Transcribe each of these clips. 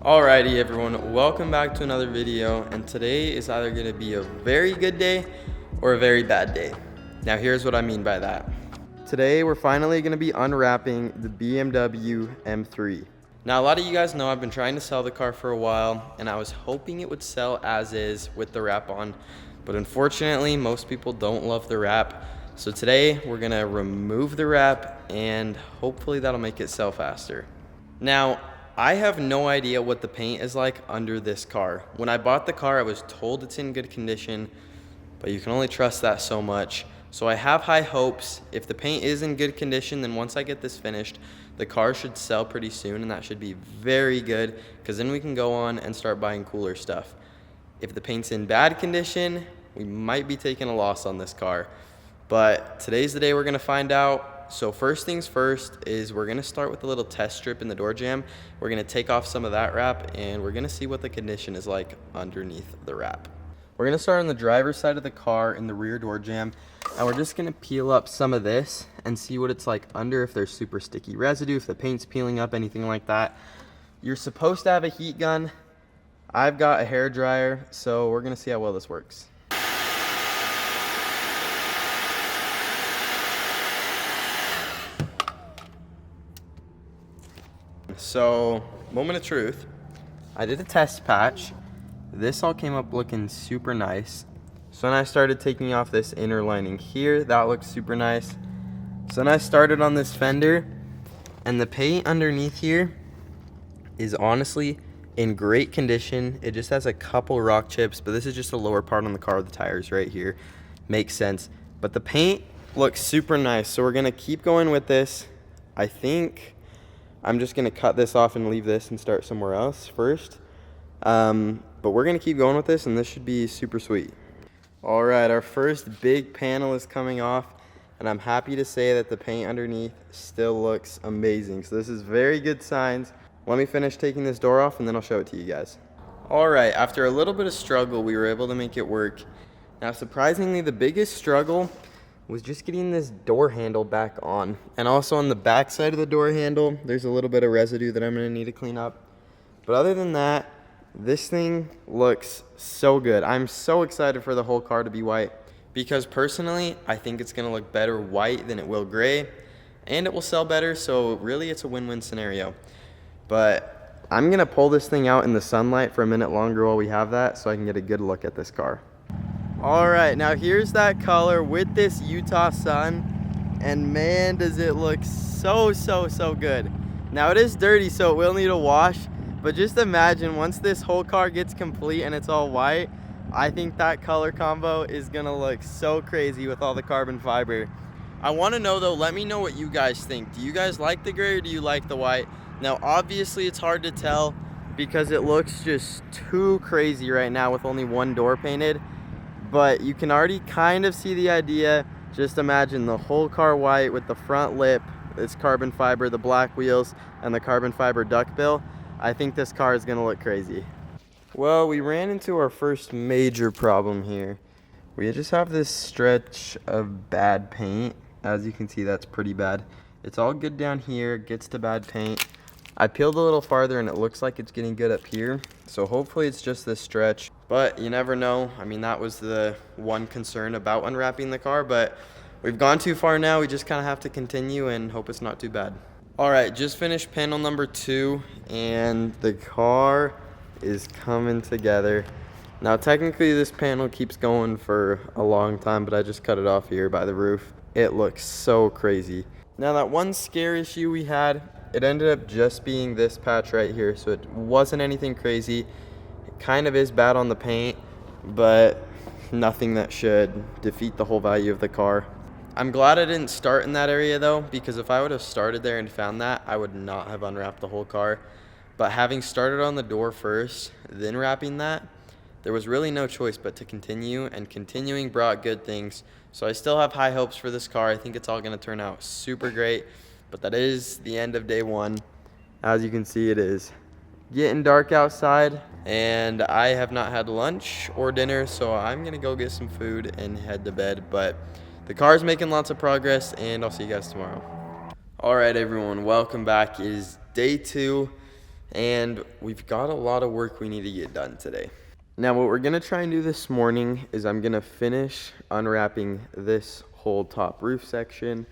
Alrighty everyone, welcome back to another video, and today is either going to be a very good day or a very bad day. Now here's what I mean by that. Today we're finally going to be unwrapping the BMW M3. Now a lot of you guys know I've been trying to sell the car for a while, and I was hoping it would sell as is with the wrap on, but unfortunately most people don't love the wrap. So today we're going to remove the wrap and hopefully that'll make it sell faster. Now, I have no idea what the paint is like under this car. When I bought the car, I was told it's in good condition, but you can only trust that so much. So I have high hopes. If the paint is in good condition, then once I get this finished, the car should sell pretty soon, and that should be very good, because then we can go on and start buying cooler stuff. If the paint's in bad condition, we might be taking a loss on this car. But today's the day we're gonna find out. So first things first is we're gonna start with a little test strip in the door jamb. We're gonna take off some of that wrap and we're gonna see what the condition is like underneath the wrap. We're gonna start on the driver's side of the car in the rear door jamb, and we're just gonna peel up some of this and see what it's like under, if there's super sticky residue, if the paint's peeling up, anything like that. You're supposed to have a heat gun. I've got a hair dryer, so we're gonna see how well this works. So, moment of truth, I did a test patch. This all came up looking super nice. So then I started taking off this inner lining here. That looks super nice. So then I started on this fender, and the paint underneath here is honestly in great condition. It just has a couple rock chips, but this is just the lower part on the car, the tires right here. Makes sense. But the paint looks super nice. So we're gonna keep going with this. I think I'm just gonna cut this off and leave this and start somewhere else first. But we're gonna keep going with this, and this should be super sweet. All right, our first big panel is coming off, and I'm happy to say that the paint underneath still looks amazing. So this is very good signs. Let me finish taking this door off and then I'll show it to you guys. All right, after a little bit of struggle, we were able to make it work. Now, surprisingly, the biggest struggle was just getting this door handle back on. And also on the back side of the door handle, there's a little bit of residue that I'm gonna need to clean up. But other than that, this thing looks so good. I'm so excited for the whole car to be white, because personally, I think it's gonna look better white than it will gray, and it will sell better, so really it's a win-win scenario. But I'm gonna pull this thing out in the sunlight for a minute longer while we have that, so I can get a good look at this car. All right, now here's that color with this Utah sun, and man, does it look so good. Now it is dirty, so it will need a wash, but just imagine once this whole car gets complete and it's all white, I think that color combo is gonna look so crazy with all the carbon fiber. I wanna know though, let me know what you guys think. Do you guys like the gray or do you like the white? Now obviously it's hard to tell because it looks just too crazy right now with only one door painted. But you can already kind of see the idea. Just imagine the whole car white with the front lip, its carbon fiber, the black wheels, and the carbon fiber duckbill. I think this car is gonna look crazy. Well, we ran into our first major problem here. We just have this stretch of bad paint. As you can see, that's pretty bad. It's all good down here, gets to bad paint. I peeled a little farther and it looks like it's getting good up here. So hopefully it's just this stretch, but you never know. I mean, that was the one concern about unwrapping the car, but we've gone too far now. We just kind of have to continue and hope it's not too bad. All right, just finished panel number 2 and the car is coming together. Now, technically this panel keeps going for a long time, but I just cut it off here by the roof. It looks so crazy. Now, that one scare issue we had, it ended up just being this patch right here, so it wasn't anything crazy. It kind of is bad on the paint, but nothing that should defeat the whole value of the car. I'm glad I didn't start in that area though, because if I would have started there and found that, I would not have unwrapped the whole car. But having started on the door first, then wrapping that, there was really no choice but to continue, and continuing brought good things. So I still have high hopes for this car. I think it's all gonna turn out super great. But that is the end of day 1. As you can see, it is getting dark outside, and I have not had lunch or dinner, so I'm gonna go get some food and head to bed. But the car's making lots of progress, and I'll see you guys tomorrow. All right, everyone, welcome back. It is day 2, and we've got a lot of work we need to get done today. Now what we're gonna try and do this morning is I'm gonna finish unwrapping this whole top roof section,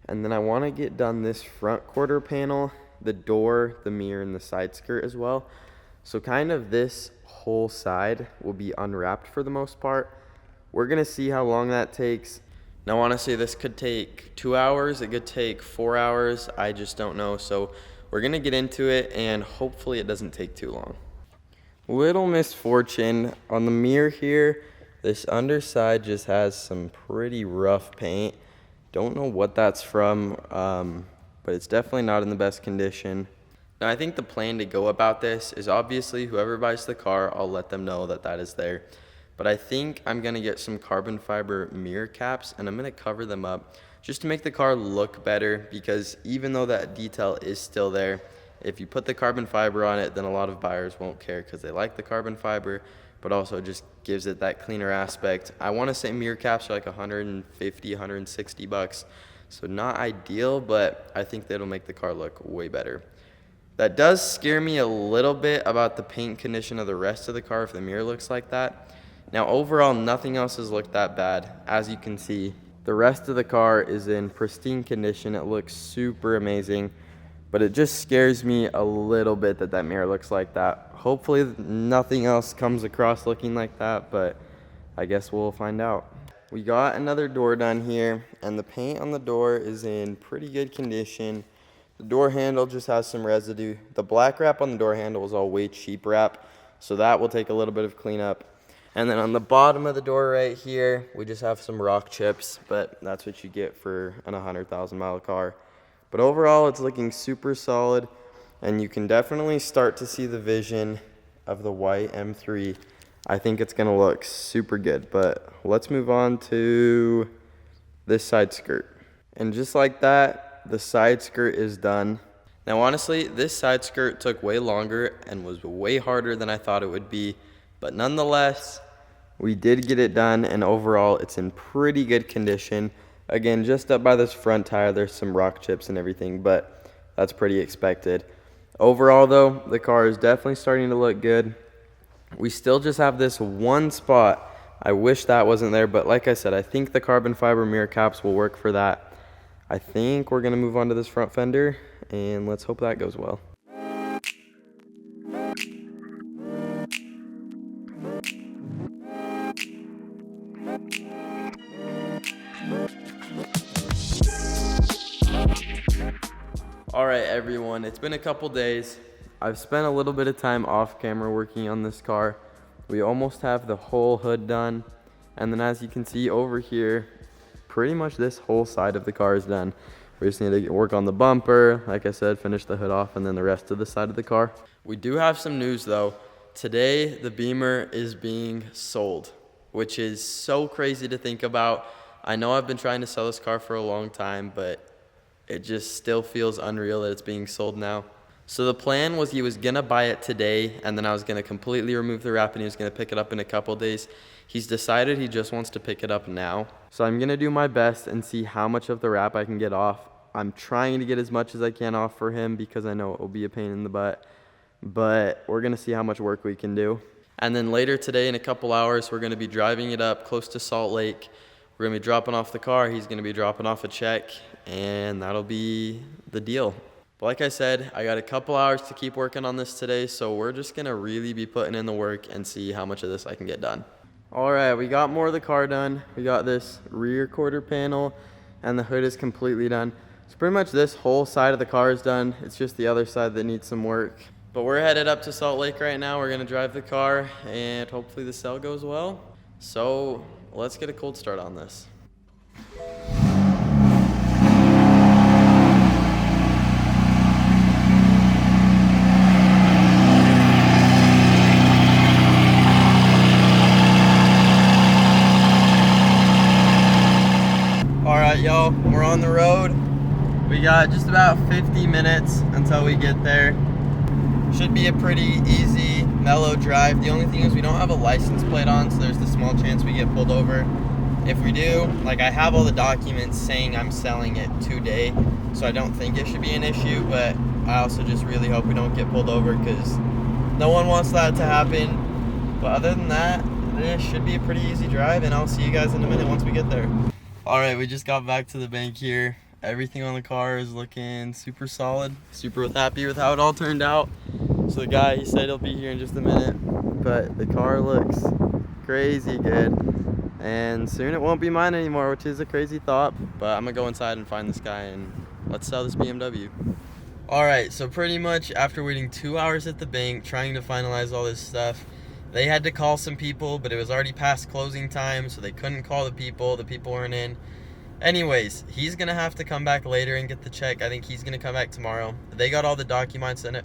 and then I wanna get done this front quarter panel, the door, the mirror, and the side skirt as well. So kind of this whole side will be unwrapped for the most part. We're gonna see how long that takes. Now honestly, this could take 2 hours, it could take 4 hours, I just don't know. So we're gonna get into it and hopefully it doesn't take too long. Little misfortune on the mirror here, this underside just has some pretty rough paint. Don't know what that's from, but it's definitely not in the best condition. Now I think the plan to go about this is obviously whoever buys the car, I'll let them know that that is there. But I think I'm gonna get some carbon fiber mirror caps and I'm gonna cover them up just to make the car look better, because even though that detail is still there, if you put the carbon fiber on it, then a lot of buyers won't care because they like the carbon fiber, but also just gives it that cleaner aspect. I wanna say mirror caps are like 150, 160 bucks. So not ideal, but I think that'll make the car look way better. That does scare me a little bit about the paint condition of the rest of the car if the mirror looks like that. Now overall, nothing else has looked that bad. As you can see, the rest of the car is in pristine condition. It looks super amazing, but it just scares me a little bit that that mirror looks like that. Hopefully nothing else comes across looking like that, but I guess we'll find out. We got another door done here, and the paint on the door is in pretty good condition. The door handle just has some residue. The black wrap on the door handle was all way cheap wrap, so that will take a little bit of cleanup. And then on the bottom of the door right here, we just have some rock chips, but that's what you get for an 100,000 mile car. But overall, it's looking super solid, and you can definitely start to see the vision of the white M3. I think it's gonna look super good, but let's move on to this side skirt. And just like that, the side skirt is done. Now honestly, this side skirt took way longer and was way harder than I thought it would be, but nonetheless, we did get it done, and overall it's in pretty good condition. Again, just up by this front tire, there's some rock chips and everything, but that's pretty expected. Overall though, the car is definitely starting to look good. We still just have this one spot. I wish that wasn't there, but like I said, I think the carbon fiber mirror caps will work for that. I think we're gonna move on to this front fender, and let's hope that goes well. All right, everyone, it's been a couple days. I've spent a little bit of time off camera working on this car. We almost have the whole hood done, and then as you can see over here, pretty much this whole side of the car is done. We just need to work on the bumper, like I said, finish the hood off, and then the rest of the side of the car. We do have some news though. Today, the Beamer is being sold, which is so crazy to think about. I know I've been trying to sell this car for a long time, but it just still feels unreal that it's being sold now. So the plan was he was gonna buy it today, and then I was gonna completely remove the wrap and he was gonna pick it up in a couple days. He's decided he just wants to pick it up now. So I'm gonna do my best and see how much of the wrap I can get off. I'm trying to get as much as I can off for him because I know it will be a pain in the butt, but we're gonna see how much work we can do. And then later today, in a couple hours, we're gonna be driving it up close to Salt Lake. We're gonna be dropping off the car, he's gonna be dropping off a check, and that'll be the deal. But like I said, I got a couple hours to keep working on this today, so we're just gonna really be putting in the work and see how much of this I can get done. All right, we got more of the car done. We got this rear quarter panel, and the hood is completely done. So pretty much this whole side of the car is done. It's just the other side that needs some work. But we're headed up to Salt Lake right now. We're gonna drive the car, and hopefully the sale goes well. So let's get a cold start on this. Y'all, we're on the road. We got just about 50 minutes until we get there. Should be a pretty easy, mellow drive. The only thing is we don't have a license plate on, so there's the small chance we get pulled over. If we do, like, I have all the documents saying I'm selling it today, so I don't think it should be an issue, but I also just really hope we don't get pulled over because no one wants that to happen. But other than that, this should be a pretty easy drive, and I'll see you guys in a minute once we get there. Alright, we just got back to the bank here. Everything on the car is looking super solid. Super happy with how it all turned out. So the guy, he said he'll be here in just a minute. But the car looks crazy good. And soon it won't be mine anymore, which is a crazy thought. But I'm gonna go inside and find this guy and let's sell this BMW. Alright, so pretty much after waiting 2 hours at the bank, trying to finalize all this stuff, they had to call some people, but it was already past closing time, so they couldn't call the people. The people weren't in. Anyways, he's gonna have to come back later and get the check. I think he's gonna come back tomorrow. They got all the documents and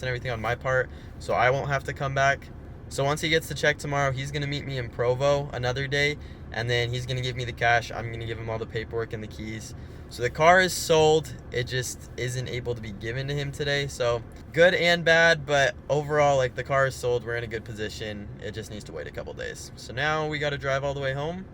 everything on my part, so I won't have to come back. So once he gets the check tomorrow, he's gonna meet me in Provo another day, and then he's gonna give me the cash. I'm gonna give him all the paperwork and the keys. So the car is sold. It just isn't able to be given to him today. So good and bad, but overall, like, the car is sold. We're in a good position. It just needs to wait a couple days. So now we gotta drive all the way home.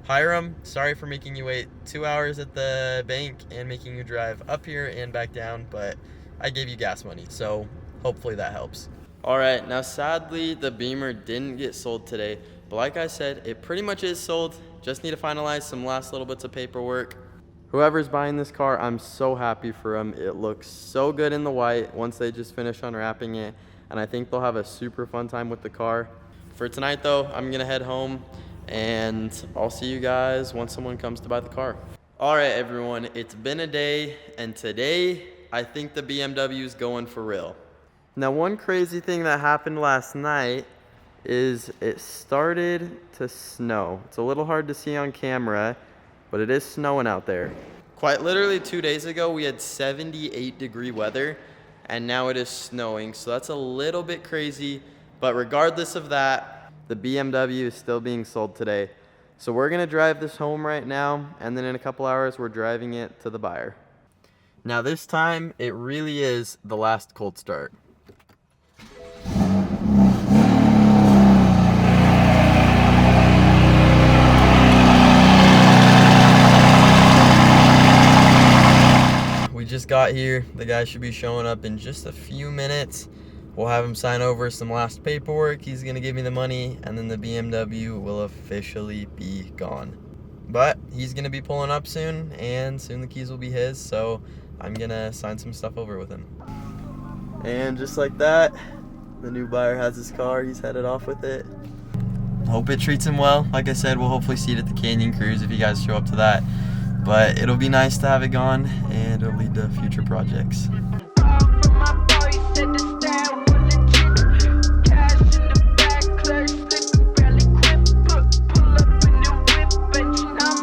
Hiram, sorry for making you wait 2 hours at the bank and making you drive up here and back down, but I gave you gas money, so hopefully that helps. All right, now sadly, the Beamer didn't get sold today, but like I said, it pretty much is sold. Just need to finalize some last little bits of paperwork. Whoever's buying this car, I'm so happy for them. It looks so good in the white once they just finish unwrapping it, and I think they'll have a super fun time with the car. For tonight though, I'm gonna head home, and I'll see you guys once someone comes to buy the car. All right, everyone, it's been a day, and today I think the BMW is going for real. Now, one crazy thing that happened last night is it started to snow. It's a little hard to see on camera, but it is snowing out there. Quite literally 2 days ago, we had 78-degree weather, and now it is snowing, so that's a little bit crazy, but regardless of that, the BMW is still being sold today. So we're gonna drive this home right now, and then in a couple hours, we're driving it to the buyer. Now this time, it really is the last cold start. We just got here. The guy should be showing up in just a few minutes. We'll have him sign over some last paperwork. He's gonna give me the money, and then the BMW will officially be gone. But he's gonna be pulling up soon, and soon the keys will be his, so I'm gonna sign some stuff over with him. And just like that, the new buyer has his car. He's headed off with it. Hope it treats him well. Like I said, we'll hopefully see it at the Canyon Cruise if you guys show up to that. But it'll be nice to have it gone, and it'll lead to future projects.